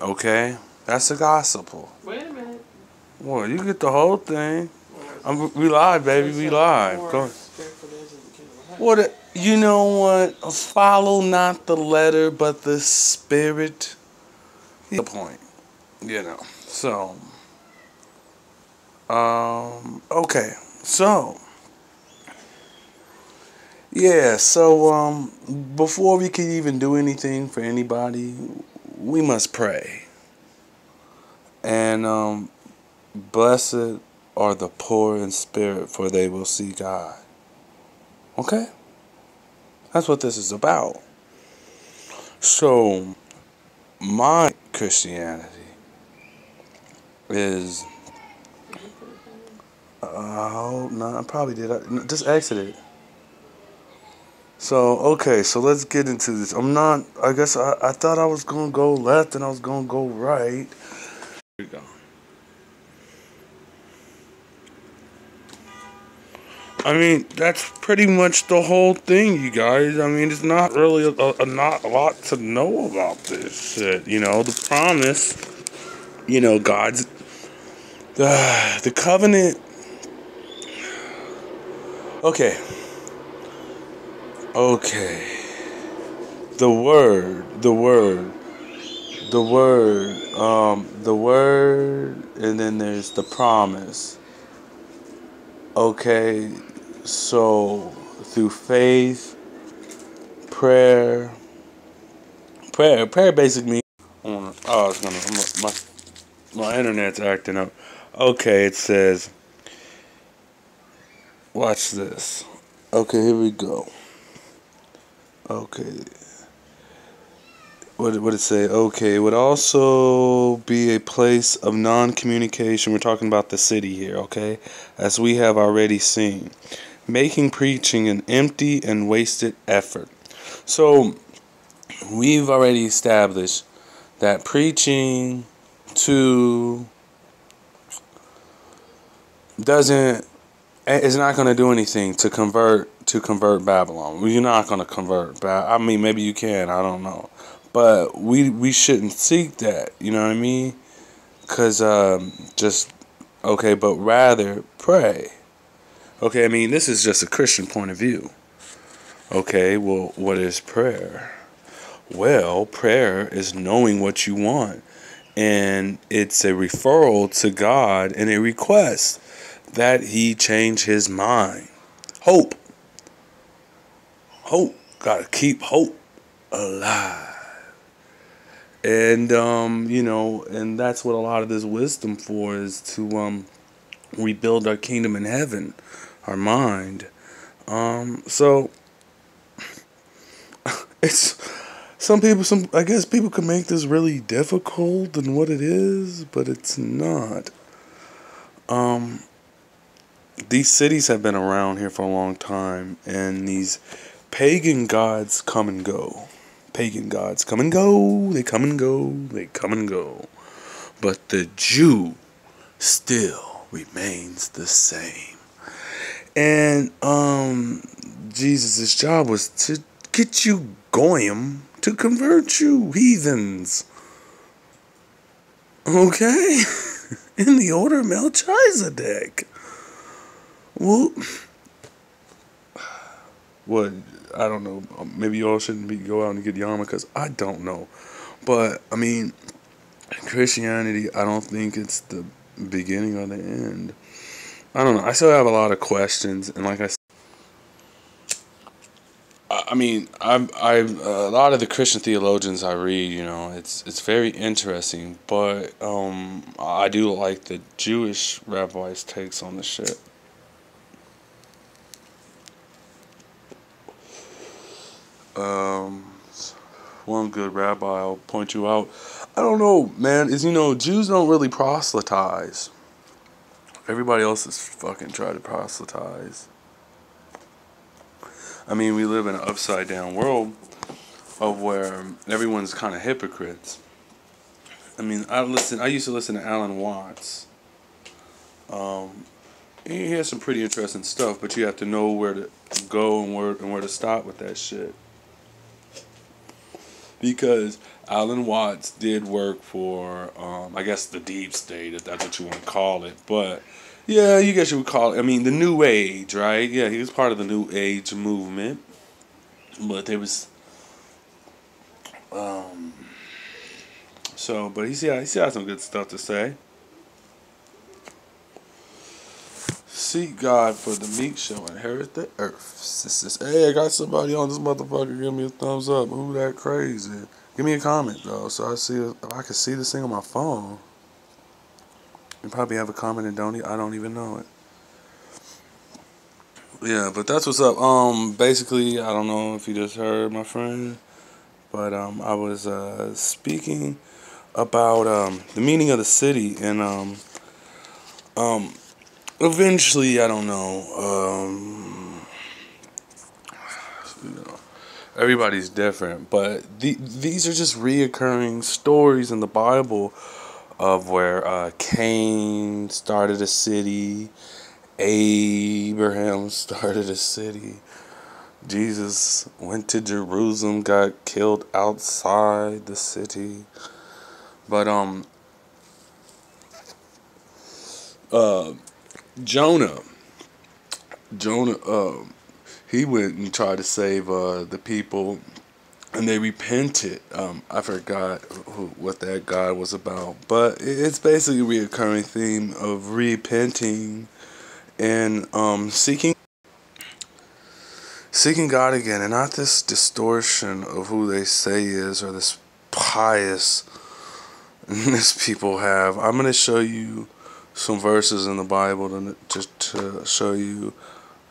Okay? That's the gospel. Wait a minute. Well, you get the whole thing. We live, baby. We live. Go. What? You know what? Follow not the letter, but the spirit. The point. You know. So. Okay. So. Yeah. So. Before we can even do anything for anybody, we must pray. And blessed are the poor in spirit, for they will see God. Okay? That's what this is about. So, my Christianity is. I hope not. I probably did. Just exit it. So, okay, so let's get into this. I'm not. I guess I thought I was going to go left and I was going to go right. Here we go. I mean, that's pretty much the whole thing, you guys. I mean, it's not really not a lot to know about this shit. You know, the promise, God's, the covenant. Okay. Okay. The word, and then there's the promise. Okay, so through faith, prayer basically. It's my internet's acting up. Okay, it says, watch this. Okay, here we go. Okay, what did it say? Okay, it would also be a place of non-communication. We're talking about the city here, okay? As we have already seen, making preaching an empty and wasted effort. So, we've already established that preaching to is not going to do anything to convert Babylon. You're not going to convert. I mean, maybe you can. I don't know. But we shouldn't seek that. You know what I mean? Because but rather pray. Okay, I mean, this is just a Christian point of view. Okay, well, what is prayer? Well, prayer is knowing what you want. And it's a referral to God and a request that He change His mind. Hope. Hope. Gotta keep hope alive. And, and that's what a lot of this wisdom for is to rebuild our kingdom in heaven, our mind. So it's I guess people can make this really difficult than what it is, but it's not. These cities have been around here for a long time, and these pagan gods come and go. Pagan gods come and go, they come and go, they come and go. But the Jew still remains the same. And Jesus' job was to get you goyim to convert you heathens. Okay? In the order of Melchizedek. Well, what? I don't know. Maybe y'all shouldn't go out and get yarmulkes. I don't know. But, I mean, Christianity, I don't think it's the beginning or the end. I don't know. I still have a lot of questions. And like I said, I mean, I a lot of the Christian theologians I read, it's very interesting. But I do like the Jewish rabbis' takes on the shit. One good rabbi, I'll point you out. I don't know, man. Jews don't really proselytize. Everybody else is fucking trying to proselytize. I mean, we live in an upside down world of where everyone's kind of hypocrites. I mean, I used to listen to Alan Watts. He has some pretty interesting stuff, but you have to know where to go and where to stop with that shit. because Alan Watts did work for, I guess, the deep state, if that's what you want to call it. But yeah, you guess you would call it. I mean, the New Age, right? Yeah, he was part of the New Age movement. But there was, um, but he had some good stuff to say. Seek God for the meek shall inherit the earth. Sisters, hey, I got somebody on this motherfucker. Give me a thumbs up. Who that crazy? Give me a comment though, so I see if I can see this thing on my phone. You probably have a comment and I don't even know it. Yeah, but that's what's up. Basically, I don't know if you just heard my friend, but I was speaking about the meaning of the city and um eventually, I don't know. You know, everybody's different, but these are just reoccurring stories in the Bible of where Cain started a city, Abraham started a city, Jesus went to Jerusalem, got killed outside the city, but uh, Jonah, Jonah, he went and tried to save the people, and they repented. I forgot what that God was about, but it's basically a reoccurring theme of repenting and seeking God again, and not this distortion of who they say is or this pious this people have. I'm gonna show you some verses in the Bible to show you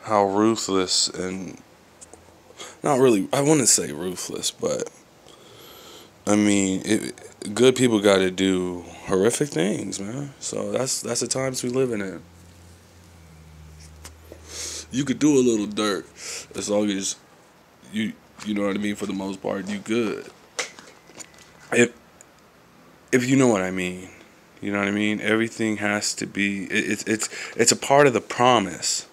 how ruthless and not really, I wouldn't say ruthless, but I mean, good people got to do horrific things, man. So that's the times we living in. You could do a little dirt as long as you you know what I mean. For the most part, you good. If you know what I mean, you know what I mean. Everything has to be. It's a part of the promise.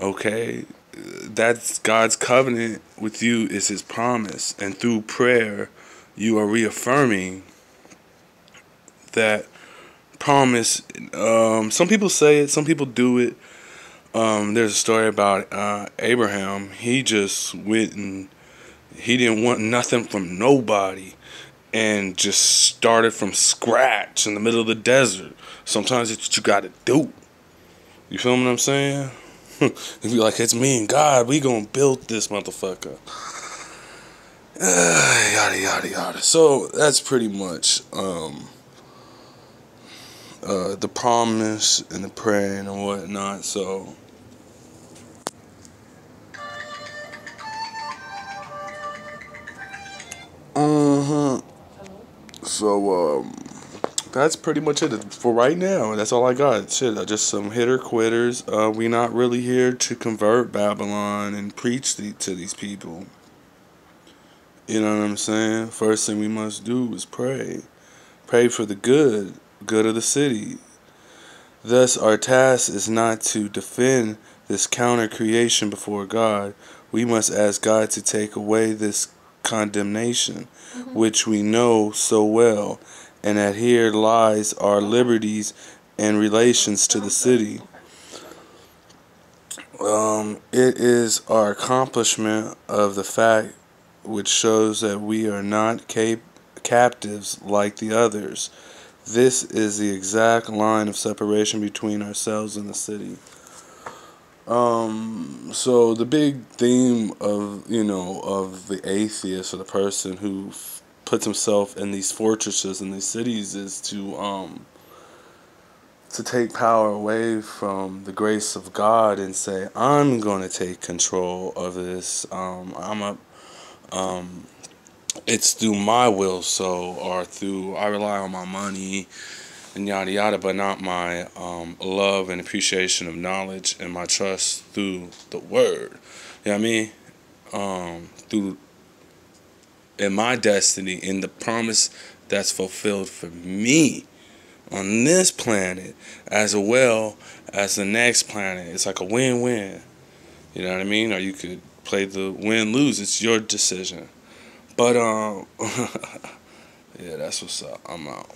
Okay, that's God's covenant with you is His promise, and through prayer, you are reaffirming that promise. Some people say it, some people do it. There's a story about Abraham. He just went and he didn't want nothing from nobody, and just started from scratch in the middle of the desert. Sometimes it's what you got to do. You feel what I'm saying? If you like, it's me and God, we gonna build this motherfucker. Yada yada yada. So that's pretty much the promise and the praying and whatnot. So so that's pretty much it for right now. That's all I got. Shit, just some hitter quitters. We not really here to convert Babylon and preach to these people. You know what I'm saying? First thing we must do is pray. Pray for the good of the city. Thus, our task is not to defend this counter creation before God. We must ask God to take away this condemnation, which we know so well, and that here lies our liberties and relations to the city. It is our accomplishment of the fact which shows that we are not captives like the others. This is the exact line of separation between ourselves and the city. So the big theme of of the atheist or the person who puts himself in these fortresses and these cities is to take power away from the grace of God and say, I'm going to take control of this. It's through my will, or through I rely on my money and yada yada, but not my love and appreciation of knowledge and my trust through the word. You know what I mean? Through in my destiny, in the promise that's fulfilled for me on this planet as well as the next planet. It's like a win-win. You know what I mean? Or you could play the win-lose. It's your decision. But yeah, that's what's up. I'm out.